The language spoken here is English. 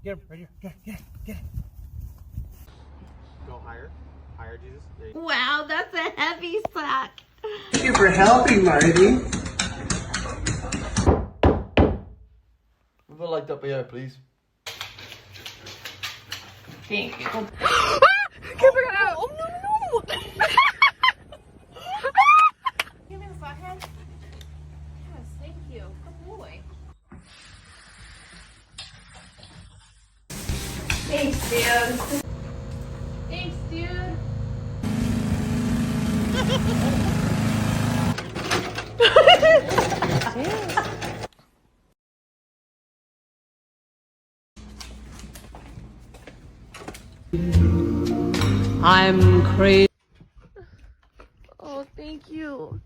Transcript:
Get him right here. Get him. Go higher. Higher, Jesus. There you go. Wow, that's a heavy sack. Thank you for helping, Marty. Move it like up here, please. Thank you. Can't figure it out. Oh no, no. Give me the flathead. Yes, thank you. Good boy. Thanks, dude. Thanks, dude. I'm crazy. Oh, thank you.